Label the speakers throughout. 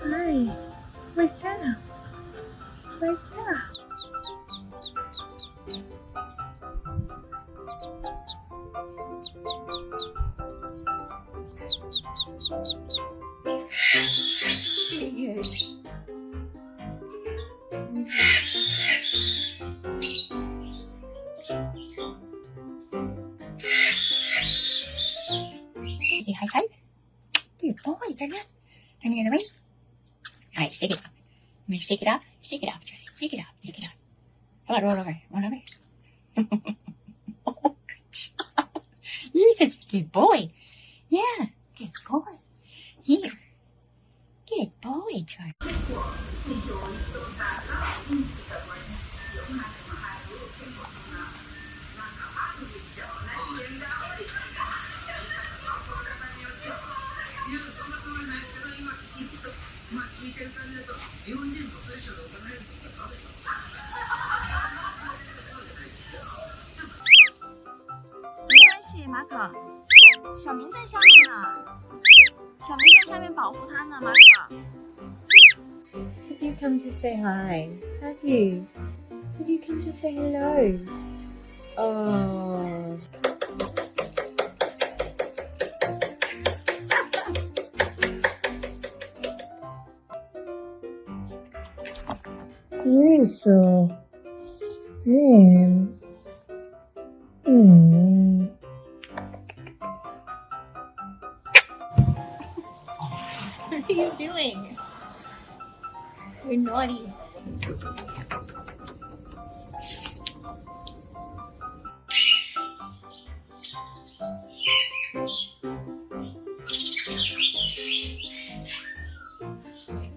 Speaker 1: Hi. What's up? What's up? Say hi, hi. Good boy, turn it. Turn the other way. All right, shake it up. I'm gonna shake it up. Shake it up, Charlie. Shake it up. Shake it up. Come on, roll over. Roll over. Oh, good job. You're such a good boy. Yeah, good boy. Here. Good boy, Charlie.
Speaker 2: 马可，小明在下面呢，小明在下面保护他呢，马可。
Speaker 1: Have you come to say hi? Have you? Have you come to say hello? Oh. Eso. Bien. What are you doing? You're naughty.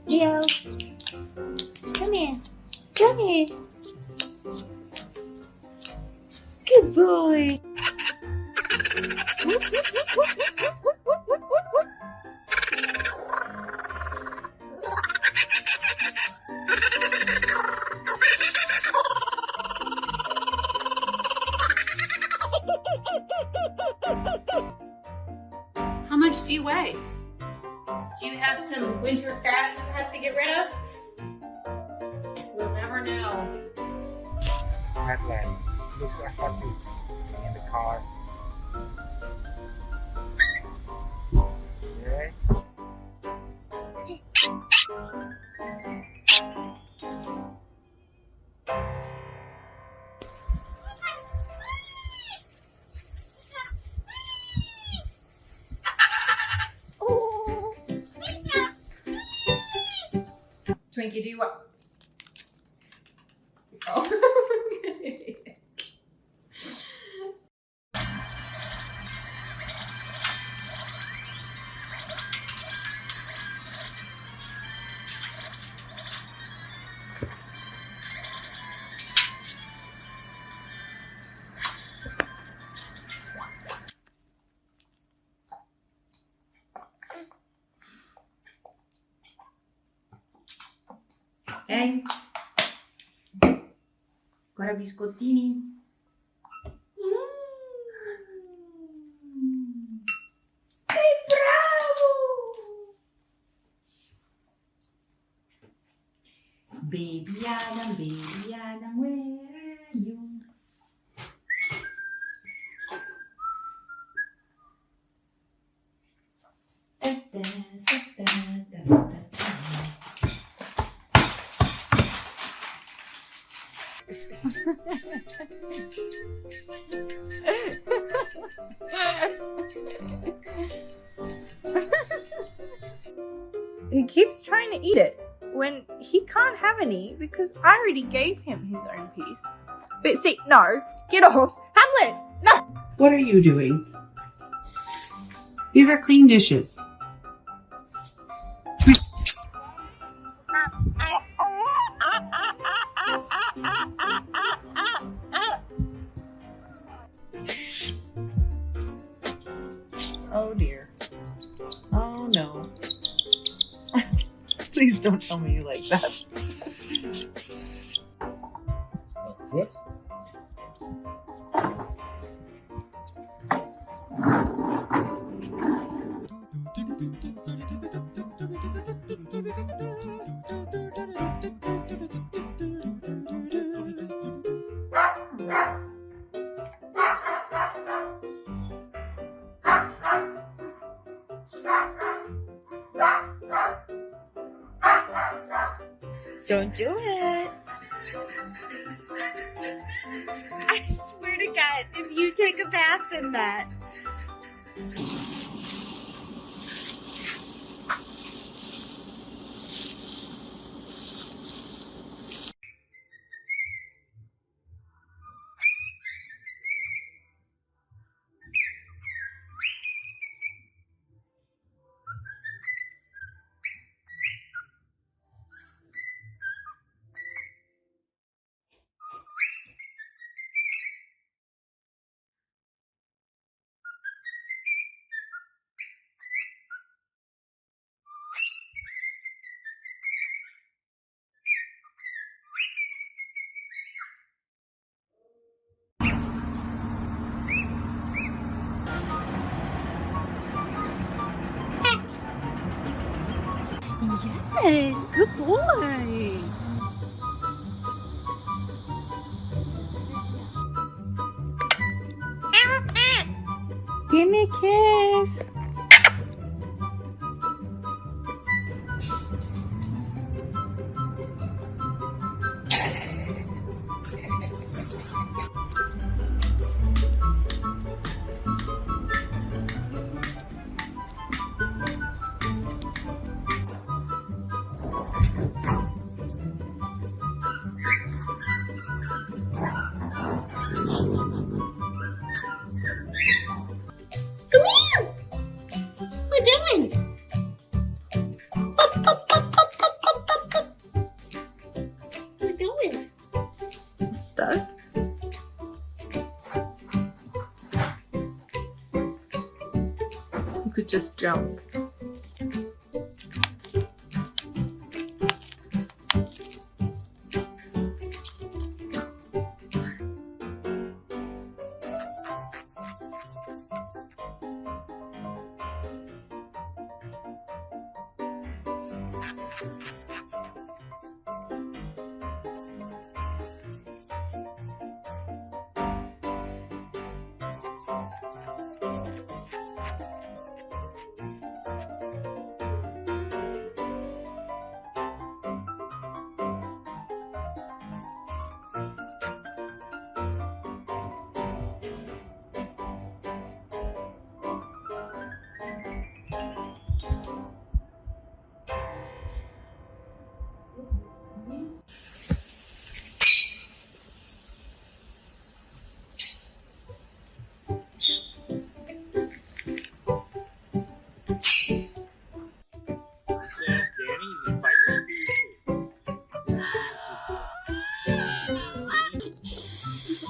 Speaker 1: Leo, come here. Come here. Good boy.
Speaker 3: How much do you weigh? Do you have some winter fat you have to get rid of? We'll never know.
Speaker 4: Headland looks so happy in the car. Okay.
Speaker 3: Twinkie, do you what? Oh. Ok, ancora biscottini. Sei bravo! Baby Adam, where are you? Da, da, da, da, da, da, da.
Speaker 5: He keeps trying to eat it when he can't have any because I already gave him his own piece. But see, no, get off. Hamlet, no!
Speaker 6: What are you doing? These are clean dishes.
Speaker 7: Oh dear. Oh no. Please don't tell me you like that.
Speaker 4: Whoops.
Speaker 2: Don't do it. I swear to God, if you take a bath in that. Yes, good boy.
Speaker 5: Give me a kiss.
Speaker 1: What are you doing? What are you doing?
Speaker 5: Stuck. You could just jump.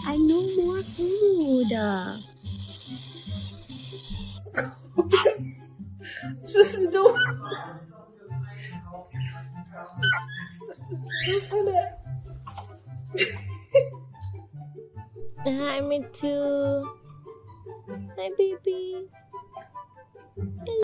Speaker 2: I know more food.
Speaker 5: Just do
Speaker 8: Hi, me too. Hi, baby. Hello.